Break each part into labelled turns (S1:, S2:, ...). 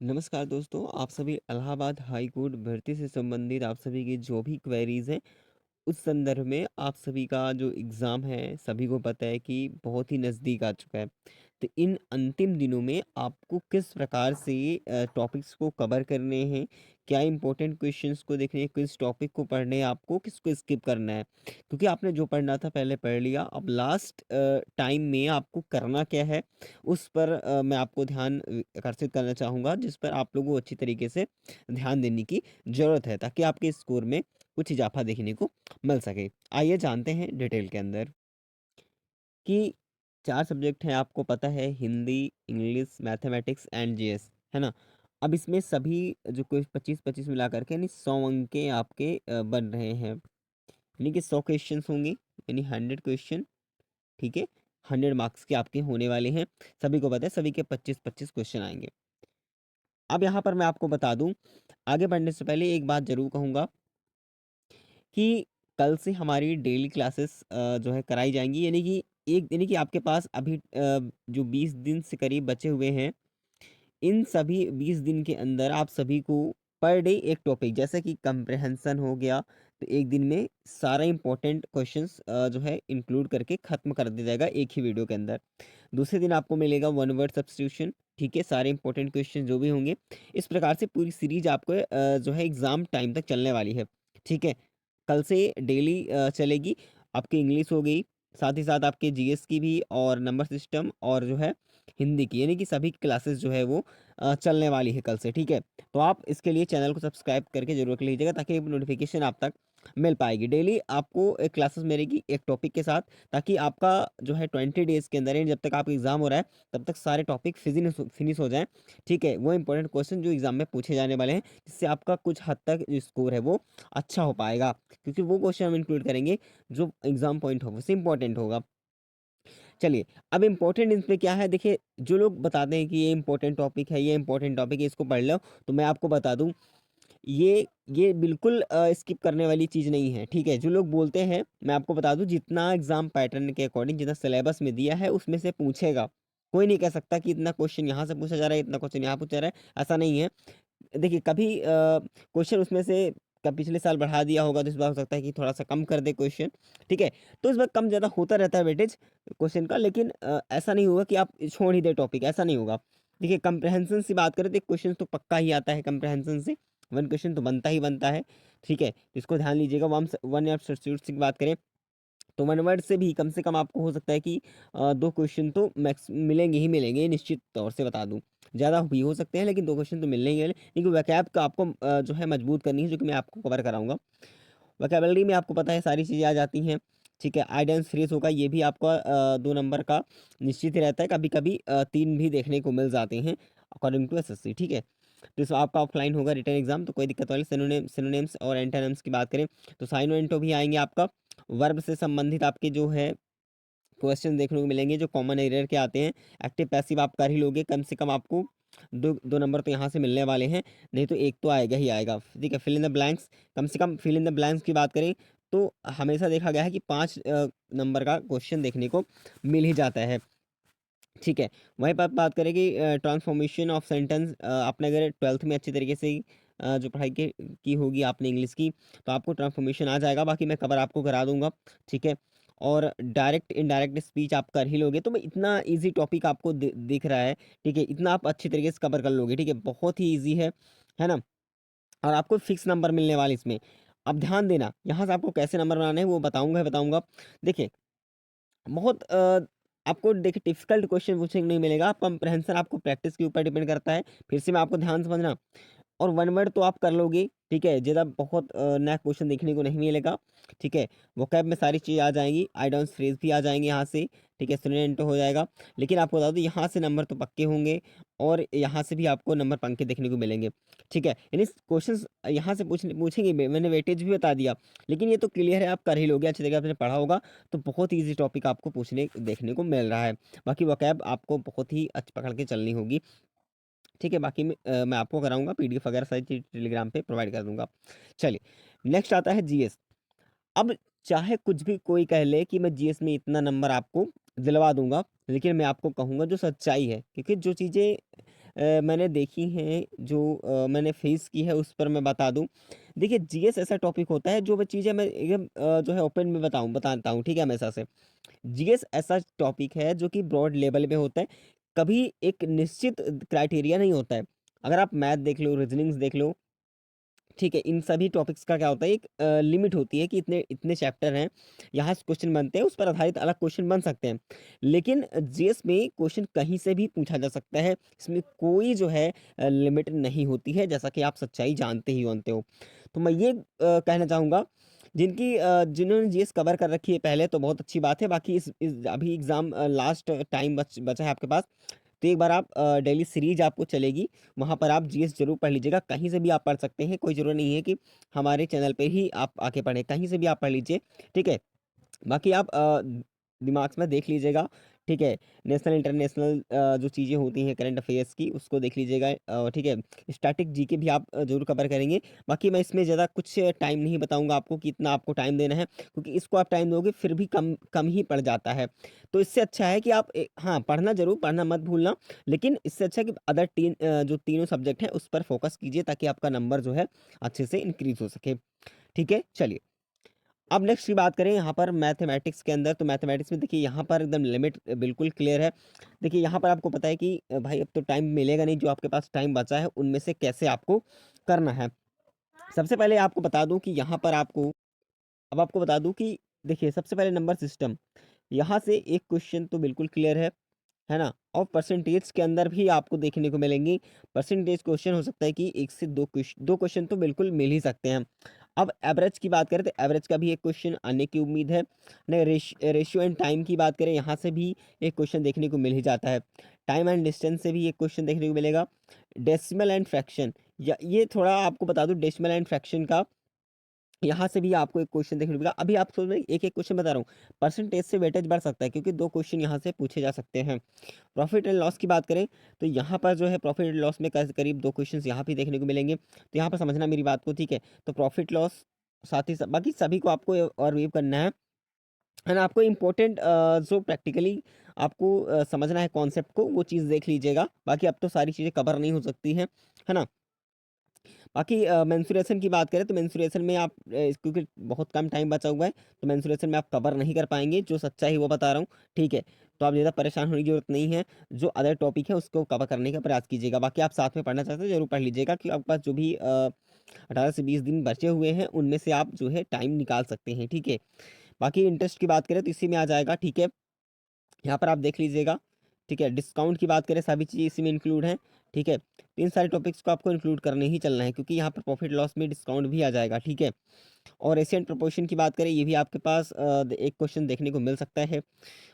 S1: नमस्कार दोस्तों, आप सभी इलाहाबाद हाई कोर्ट भर्ती से संबंधित आप सभी की जो भी क्वेरीज़ हैं, उस संदर्भ में आप सभी का जो एग्ज़ाम है, सभी को पता है कि बहुत ही नज़दीक आ चुका है। तो इन अंतिम दिनों में आपको किस प्रकार से टॉपिक्स को कवर करने हैं, क्या इम्पोर्टेंट क्वेश्चंस को देखने हैं, किस टॉपिक को पढ़ने हैं आपको, किसको स्किप करना है। क्योंकि आपने जो पढ़ना था पहले पढ़ लिया, अब लास्ट टाइम में आपको करना क्या है, उस पर मैं आपको ध्यान आकर्षित करना चाहूँगा, जिस पर आप लोगों को अच्छी तरीके से ध्यान देने की ज़रूरत है, ताकि आपके स्कोर में कुछ इज़ाफ़ा देखने को मिल सके। आइए जानते हैं डिटेल के अंदर कि 4 सब्जेक्ट हैं आपको पता है Hindi, English, mathematics and GS, है ना? अब इसमें सभी जो कुछ 25-25 मिला कर के यानी 100 अंक के आपके बन रहे हैं। यानी कि 100 क्वेश्चन्स होंगे यानी 100 क्वेश्चन, ठीक है? 100 मार्क्स के आपके होने वाले हैं। सभी को पता है सभी के 25-25 क्वेश्चन आएँगे। अब यहाँ पर मैं आपको बता दूँ, आगे बढ़ने से पहले एक बात ज़रूर कहूँगा कि कल से हमारी डेली क्लासेस जो है कराई जाएँगी यानी कि आपके पास अभी जो 20 दिन से करीब बचे हुए हैं, इन सभी 20 दिन के अंदर आप सभी को पर डे एक टॉपिक जैसे कि कंप्रिहेंशन हो गया, तो एक दिन में सारा इम्पोर्टेंट क्वेश्चंस जो है इंक्लूड करके ख़त्म कर दिया जाएगा एक ही वीडियो के अंदर। दूसरे दिन आपको मिलेगा वन वर्ड सब्स्टिट्यूशन, ठीक है? सारे इंपॉर्टेंट क्वेश्चन जो भी होंगे, इस प्रकार से पूरी सीरीज़ आपको जो है एग्ज़ाम टाइम तक चलने वाली है, ठीक है? कल से डेली चलेगी। आपकी इंग्लिश हो गई, साथ ही साथ आपके जीएस की भी और नंबर सिस्टम और जो है हिंदी की, यानी कि सभी क्लासेस जो है वो चलने वाली है कल से, ठीक है? तो आप इसके लिए चैनल को सब्सक्राइब करके ज़रूर रख लीजिएगा, ताकि नोटिफ़िकेशन आप तक मिल पाएगी। डेली आपको क्लासेस मिलेगी एक टॉपिक के साथ, ताकि आपका जो है 20 डेज़ के अंदर यानी जब तक आपका एग्ज़ाम हो रहा है, तब तक सारे टॉपिक फिनिश हो जाएँ, ठीक है? वो इंपॉर्टेंट क्वेश्चन जो एग्ज़ाम में पूछे जाने वाले हैं, जिससे आपका कुछ हद तक जो स्कोर है वो अच्छा हो पाएगा। क्योंकि वो क्वेश्चन हम इंक्लूड करेंगे जो एग्ज़ाम पॉइंट ऑफ व्यू से इम्पोर्टेंट होगा। चलिए, अब इम्पोर्टेंट इसमें क्या है देखिए, जो लोग बताते हैं कि ये इम्पोर्टेंट टॉपिक है, ये इम्पोर्टेंट टॉपिक है, इसको पढ़ लो, तो मैं आपको बता दूँ, ये बिल्कुल स्किप करने वाली चीज़ नहीं है, ठीक है? जो लोग बोलते हैं, मैं आपको बता दूँ, जितना एग्ज़ाम पैटर्न के अकॉर्डिंग जितना सिलेबस में दिया है, उसमें से पूछेगा। कोई नहीं कह सकता कि इतना क्वेश्चन यहाँ से पूछा जा रहा है, इतना क्वेश्चन यहाँ पूछा जा रहा है, ऐसा नहीं है। देखिए कभी क्वेश्चन उसमें से पिछले साल बढ़ा दिया होगा, तो इस बार हो सकता है कि थोड़ा-सा कम कर दे क्वेश्चन, ठीक है? तो इस बार कम-ज़्यादा होता रहता है वेटेज क्वेश्चन का, लेकिन ऐसा नहीं होगा कि आप छोड़ ही दें टॉपिक, ऐसा नहीं होगा। देखिए कंप्रिहेंशन की बात करें तो एक क्वेश्चन तो पक्का ही आता है कंप्रिहेंशन से, 1 क्वेश्चन तो बनता ही बनता है, ठीक है? तो इसको ध्यान लीजिएगा। वन या सब्स्टिट्यूट्स की बात करें तो वन वर्ड से भी कम से कम आपको हो सकता है कि 2 क्वेश्चन तो मैक्स मिलेंगे ही मिलेंगे, ये निश्चित तौर से बता दूँ। ज़्यादा भी हो सकते हैं, लेकिन 2 क्वेश्चन तो मिलने ही वाले, लेकिन वोकैब का आपको जो है मजबूत करनी है, जो कि मैं आपको कवर कराऊँगा। वोकैब्युलरी में आपको पता है सारी चीज़ें आ जाती हैं, ठीक है? आइडेंस फ्रेज़ होगा, ये भी आपका 2 नंबर का निश्चित ही रहता है, कभी-कभी 3 भी देखने को मिल जाते हैं अकॉर्डिंग टू एसएससी, ठीक है? तो इसमें आपका ऑफलाइन होगा रिटन एग्ज़ाम, तो कोई दिक्कत वाली सिनोनिम्स और एंटोनिम्स की बात करें, तो साइन और एंटो भी आएँगे आपका। वर्ब से संबंधित आपके जो है क्वेश्चन देखने को मिलेंगे जो कॉमन एरियर के आते हैं। एक्टिव पैसिव आप कर ही लोगे, कम से कम आपको 2 नंबर तो यहाँ से मिलने वाले हैं, नहीं तो 1 तो आएगा ही आएगा। ठीक है, फिल इन द ब्लैंक्स, कम से कम फिल इन द ब्लैंक्स की बात करें तो हमेशा देखा गया है कि 5 नंबर का क्वेश्चन देखने को मिल ही जाता है। ठीक है, वहीं पर बात करें कि ट्रांसफॉर्मेशन ऑफ सेंटेंस, आपने अगर 12th में अच्छी तरीके से जो पढ़ाई की होगी आपने इंग्लिश की, तो आपको ट्रांसफॉर्मेशन आ जाएगा, बाकी मैं कवर आपको करा दूँगा, ठीक है? और डायरेक्ट इनडायरेक्ट स्पीच आप कर ही लोगे, तो मैं इतना ईज़ी टॉपिक आपको दिख रहा है, ठीक है? इतना आप अच्छी तरीके से कवर कर लोगे, ठीक है? बहुत ही ईज़ी है ना? और आपको फिक्स नंबर मिलने वाले इसमें। अब ध्यान देना, यहाँ से आपको कैसे नंबर बनाने हैं वो बताऊँगा ही बताऊँगा। देखिए बहुत आपको देखिए डिफ़िकल्ट क्वेश्चन पूछने को नहीं मिलेगा, कंप्रिहेंशन आपको प्रैक्टिस के ऊपर डिपेंड करता है। फिर से मैं आपको ध्यान समझना और वन वर्ड तो आप कर लोगे, ठीक है? ज़्यादा बहुत नया क्वेश्चन देखने को नहीं मिलेगा, ठीक है? वोकैब में सारी चीज़ें आ जाएँगी, आइडियल्स फ्रेज़ भी आ जाएँगे यहाँ से, ठीक है? सिनोनिम हो जाएगा। लेकिन आपको बता दूँ यहाँ से नंबर तो पक्के होंगे और यहाँ से भी आपको नंबर पक्के देखने को मिलेंगे, ठीक है? यानी क्वेश्चंस यहाँ से पूछेंगे भी, मैंने वेटेज भी बता दिया, लेकिन ये तो क्लियर है आप कर ही लोगे, अच्छी तरीके आपने पढ़ा होगा, तो बहुत ईज़ी टॉपिक आपको पूछने देखने को मिल रहा है। बाकी वोकैब आपको बहुत ही पकड़ के चलनी होगी। ठीक है, बाकी मैं आपको कराऊँगा पीडीएफ वगैरह सारी चीज़ टेलीग्राम पे प्रोवाइड कर दूँगा। चलिए, नेक्स्ट आता है जीएस। अब चाहे कुछ भी कोई कह ले कि मैं जीएस में इतना नंबर आपको दिलवा दूँगा, लेकिन मैं आपको कहूँगा जो सच्चाई है, क्योंकि जो चीज़ें मैंने देखी हैं, जो मैंने फेस की है उस पर मैं बता दूँ। देखिए जीएस ऐसा टॉपिक होता है, जो वो चीज़ें मैं एकदम जो है ओपन में बताता हूँ, ठीक है, हमेशा से। जीएस ऐसा टॉपिक है जो कि ब्रॉड लेवल में होता है, कभी एक निश्चित क्राइटेरिया नहीं होता है। अगर आप मैथ देख लो, रीजनिंग्स देख लो, ठीक है, इन सभी टॉपिक्स का क्या होता है, एक लिमिट होती है कि इतने इतने चैप्टर हैं, यहाँ से क्वेश्चन बनते हैं, उस पर आधारित अलग क्वेश्चन बन सकते हैं। लेकिन जीएस में क्वेश्चन कहीं से भी पूछा जा सकता है, इसमें कोई जो है लिमिट नहीं होती है, जैसा कि आप सच्चाई जानते हो। तो मैं ये कहना चाहूँगा, जिन्होंने जीएस कवर कर रखी है पहले, तो बहुत अच्छी बात है। बाकी इस अभी एग्ज़ाम लास्ट टाइम बचा है आपके पास, तो एक बार आप डेली सीरीज आपको चलेगी, वहाँ पर आप जीएस ज़रूर पढ़ लीजिएगा। कहीं से भी आप पढ़ सकते हैं, कोई ज़रूरी नहीं है कि हमारे चैनल पे ही आप आके पढ़ें, कहीं से भी आप पढ़ लीजिए, ठीक है। बाकी आप दिमाग में देख लीजिएगा, ठीक है। नेशनल इंटरनेशनल जो चीज़ें होती हैं करंट अफेयर्स की, उसको देख लीजिएगा, ठीक है। स्टैटिक जीके भी आप ज़रूर कवर करेंगे। बाकी मैं इसमें ज़्यादा कुछ टाइम नहीं बताऊंगा आपको कि इतना आपको टाइम देना है, क्योंकि इसको आप टाइम दोगे फिर भी कम कम ही पड़ जाता है। तो इससे अच्छा है कि आप हाँ, पढ़ना ज़रूर, पढ़ना मत भूलना, लेकिन इससे अच्छा है कि अदर जो तीनों सब्जेक्ट हैं उस पर फोकस कीजिए, ताकि आपका नंबर जो है अच्छे से इंक्रीज हो सके, ठीक है। चलिए, अब नेक्स्ट की बात करें यहाँ पर मैथमेटिक्स के अंदर, तो मैथमेटिक्स में देखिए यहाँ पर एकदम लिमिट बिल्कुल क्लियर है। देखिए यहाँ पर आपको पता है कि भाई अब तो टाइम मिलेगा नहीं, जो आपके पास टाइम बचा है उनमें से कैसे आपको करना है। सबसे पहले आपको बता दूं कि यहाँ पर आपको बता दूं कि देखिए, सबसे पहले नंबर सिस्टम, यहाँ से एक क्वेश्चन तो बिल्कुल क्लियर है ना? और परसेंटेज के अंदर भी आपको देखने को मिलेंगी। परसेंटेज क्वेश्चन हो सकता है कि 1 से 2 क्वेश्चन तो बिल्कुल मिल ही सकते हैं। अब एवरेज की बात करें, तो एवरेज का भी एक क्वेश्चन आने की उम्मीद है। ने रेशियो एंड टाइम की बात करें, यहाँ से भी एक क्वेश्चन देखने को मिल ही जाता है। टाइम एंड डिस्टेंस से भी एक क्वेश्चन देखने को मिलेगा। डेसिमल एंड फ्रैक्शन, या ये थोड़ा आपको बता दूँ, डेसिमल एंड फ्रैक्शन का यहाँ से भी आपको एक क्वेश्चन देखने को मिलेगा। अभी आप सोच रहे हैं, एक-एक क्वेश्चन बता रहा हूँ। परसेंटेज से वेटेज बढ़ सकता है, क्योंकि 2 क्वेश्चन यहाँ से पूछे जा सकते हैं। प्रॉफिट एंड लॉस की बात करें, तो यहाँ पर जो है प्रॉफिट एंड लॉस में करीब 2 क्वेश्चंस यहाँ भी देखने को मिलेंगे। तो यहाँ पर समझना मेरी बात को, ठीक है। तो प्रॉफिट लॉस, साथ ही साथ बाकी सभी को आपको और रिवीव करना है ना? आपको इम्पोर्टेंट जो प्रैक्टिकली आपको समझना है कॉन्सेप्ट को, वो चीज़ देख लीजिएगा। बाकी अब तो सारी चीज़ें कवर नहीं हो सकती हैं, है ना? बाकी मेंस्ट्रुएशन की बात करें, तो मेंस्ट्रुएशन में आप क्योंकि बहुत कम टाइम बचा हुआ है, तो मेंस्ट्रुएशन में आप कवर नहीं कर पाएँगे, जो सच्चाई है वो बता रहा हूँ, ठीक है। तो आप ज़्यादा परेशान होने की ज़रूरत नहीं है, जो अदर टॉपिक है उसको कवर करने का प्रयास कीजिएगा। बाकी आप साथ में पढ़ना चाहते हो ज़रूर पढ़ लीजिएगा, कि आपके पास जो भी 18 से 20 दिन बचे हुए हैं, उनमें से आप जो है टाइम निकाल सकते हैं, ठीक है। बाकी इंटरेस्ट की बात करें, तो इसी में आ जाएगा, ठीक है। यहाँ पर आप देख लीजिएगा, ठीक है। डिस्काउंट की बात करें, सभी चीज़ इसी में इंक्लूड हैं, ठीक है। तो इन सारे टॉपिक्स को आपको इंक्लूड करने ही चलना है, क्योंकि यहाँ पर प्रॉफिट लॉस में डिस्काउंट भी आ जाएगा, ठीक है। और एशियन प्रोपोर्शन की बात करें, ये भी आपके पास एक क्वेश्चन देखने को मिल सकता है।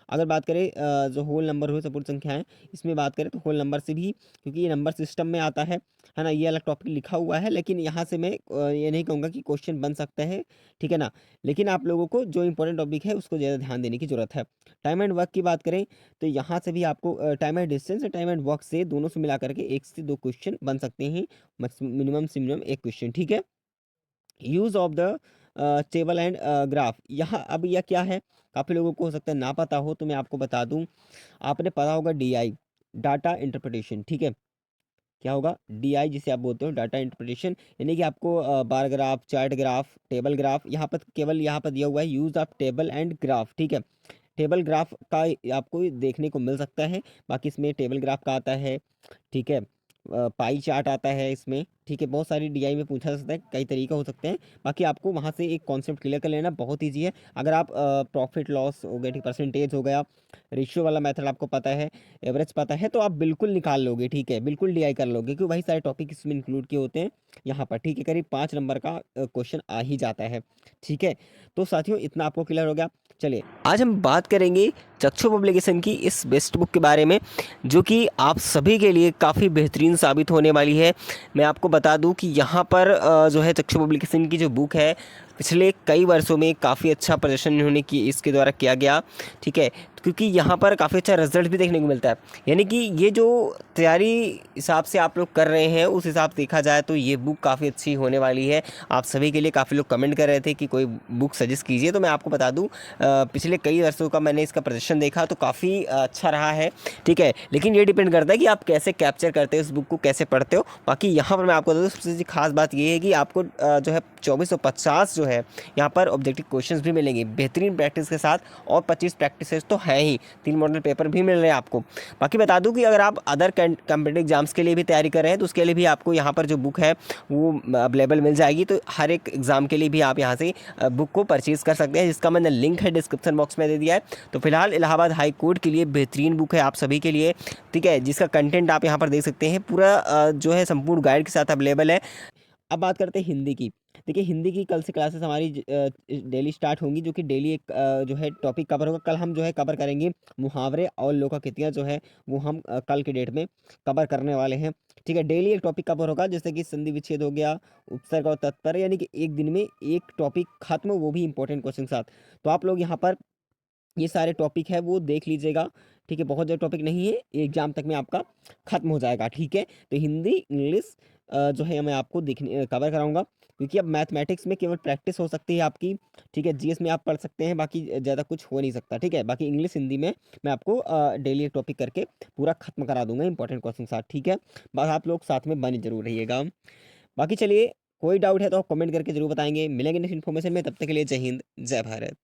S1: अगर बात करें जो होल नंबर हुए, सपूर्ण संख्याएं, इसमें बात करें तो होल नंबर से भी, क्योंकि ये नंबर सिस्टम में आता है ना? ये अलग टॉपिक लिखा हुआ है, लेकिन यहाँ से मैं ये नहीं कहूँगा कि क्वेश्चन बन सकता है, ठीक है ना? लेकिन आप लोगों को जो इंपॉर्टेंट टॉपिक है उसको ज़्यादा ध्यान देने की जरूरत है। टाइम एंड वर्क की बात करें, तो यहाँ से भी आपको टाइम एंड डिस्टेंस और टाइम एंड वर्क से दोनों से मिला करके 1 से 2 क्वेश्चन बन सकते हैं, मिनिमम से मिनिमम 1 क्वेश्चन, ठीक है। Use of the table and graph, यहाँ अब यह क्या है, काफ़ी लोगों को हो सकता है ना पता हो, तो मैं आपको बता दूं। आपने पढ़ा होगा डीआई, डाटा इंटरप्रिटेशन, ठीक है। क्या होगा डीआई, जिसे आप बोलते हो डाटा इंटरप्रिटेशन, यानी कि आपको bar graph, chart graph, table graph, यहाँ पर केवल यहाँ पर दिया हुआ है use of table and graph, ठीक है। टेबल ग्राफ का आपको देखने को मिल सकता है, बाकी इसमें टेबल ग्राफ का आता है, ठीक है। पाई चार्ट आता है इसमें, ठीक है। बहुत सारी डीआई में पूछा जा सकता है, कई तरीके हो सकते हैं। बाकी आपको वहाँ से एक कॉन्सेप्ट क्लियर कर लेना, बहुत ईजी है। अगर आप प्रॉफिट लॉस हो गया, ठीक, परसेंटेज हो गया, रेशियो वाला मेथड आपको पता है, एवरेज पता है, तो आप बिल्कुल निकाल लोगे, ठीक है, बिल्कुल डीआई कर लोगे, क्योंकि वही सारे टॉपिक इसमें इंक्लूड किए होते हैं यहाँ पर, ठीक है। करीब 5 नंबर का क्वेश्चन आ ही जाता है, ठीक है। तो साथियों, इतना आपको क्लियर हो गया। चलिए, आज हम बात करेंगे चक्षु पब्लिकेशन की इस बेस्ट बुक के बारे में, जो कि आप सभी के लिए काफ़ी बेहतरीन साबित होने वाली है। मैं आपको बता दूं कि यहाँ पर जो है चक्षु पब्लिकेशन की जो बुक है, पिछले कई वर्षों में काफ़ी अच्छा प्रदर्शन इन्होंने की इसके द्वारा किया गया, ठीक है।
S2: क्योंकि यहाँ पर काफ़ी अच्छा रिजल्ट भी देखने को मिलता है। यानी कि ये जो तैयारी हिसाब से आप लोग कर रहे हैं, उस हिसाब से देखा जाए तो ये बुक काफ़ी अच्छी होने वाली है आप सभी के लिए। काफ़ी लोग कमेंट कर रहे थे कि कोई बुक सजेस्ट कीजिए, तो मैं आपको बता दूं पिछले कई वर्षों का मैंने इसका प्रदर्शन देखा तो काफ़ी अच्छा रहा है, ठीक है। लेकिन ये डिपेंड करता है कि आप कैसे कैप्चर करते हो उस बुक को, कैसे पढ़ते हो। बाकी यहाँ पर मैं आपको बता दूँ सबसे खास बात ये है कि आपको जो है 2450 जो है यहाँ पर ऑब्जेक्टिव क्वेश्चंस भी मिलेंगे बेहतरीन प्रैक्टिस के साथ, और 25 प्रैक्टिसेस तो हैं ही, 3 मॉडल पेपर भी मिल रहे हैं आपको। बाकी बता दूं कि अगर आप अदर कॉम्पिटिटिव एग्जाम्स के लिए भी तैयारी कर रहे हैं तो उसके लिए भी आपको यहाँ पर जो बुक है वो अवेलेबल मिल जाएगी। तो हर एक एग्ज़ाम के लिए भी आप यहाँ से बुक को परचेज़ कर सकते हैं, जिसका मैंने लिंक है डिस्क्रिप्शन बॉक्स में दे दिया है। तो फिलहाल इलाहाबाद हाई कोर्ट के लिए बेहतरीन बुक है आप सभी के लिए, ठीक है, जिसका कंटेंट आप यहाँ पर देख सकते हैं पूरा जो है संपूर्ण गाइड के साथ अवेलेबल है।
S1: अब बात करते हैं हिंदी की। देखिए हिंदी की कल से क्लासेस हमारी डेली स्टार्ट होंगी, जो कि डेली एक जो है टॉपिक कवर होगा। कल हम जो है कवर करेंगे मुहावरे और लोकाकृतियाँ जो है वो हम कल की डेट में कवर करने वाले हैं, ठीक है। डेली एक टॉपिक कवर होगा, जैसे कि संधि विच्छेद हो गया, उपसर्ग और तत्पर्य, यानी कि एक दिन में एक टॉपिक खत्म, वो भी इंपॉर्टेंट क्वेश्चन के साथ। तो आप लोग यहाँ पर ये सारे टॉपिक है वो देख लीजिएगा, ठीक है। बहुत ज़्यादा टॉपिक नहीं है, एग्जाम तक में आपका खत्म हो जाएगा, ठीक है। तो हिंदी इंग्लिश जो है मैं आपको देखने कवर कराऊंगा, क्योंकि अब मैथमेटिक्स में केवल प्रैक्टिस हो सकती है आपकी, ठीक है। जीएस में आप पढ़ सकते हैं, बाकी ज़्यादा कुछ हो नहीं सकता, ठीक है। बाकी इंग्लिश हिंदी में मैं आपको डेली एक टॉपिक करके पूरा खत्म करा दूंगा इंपॉर्टेंट क्वेश्चन के साथ, ठीक है। बस आप लोग साथ में बने जरूर रहिएगा। बाकी चलिए, कोई डाउट है तो आप कमेंट करके जरूर बताएंगे। मिलेंगे नेक्स्ट इन्फॉर्मेशन में, तब तक के लिए जय हिंद जय भारत।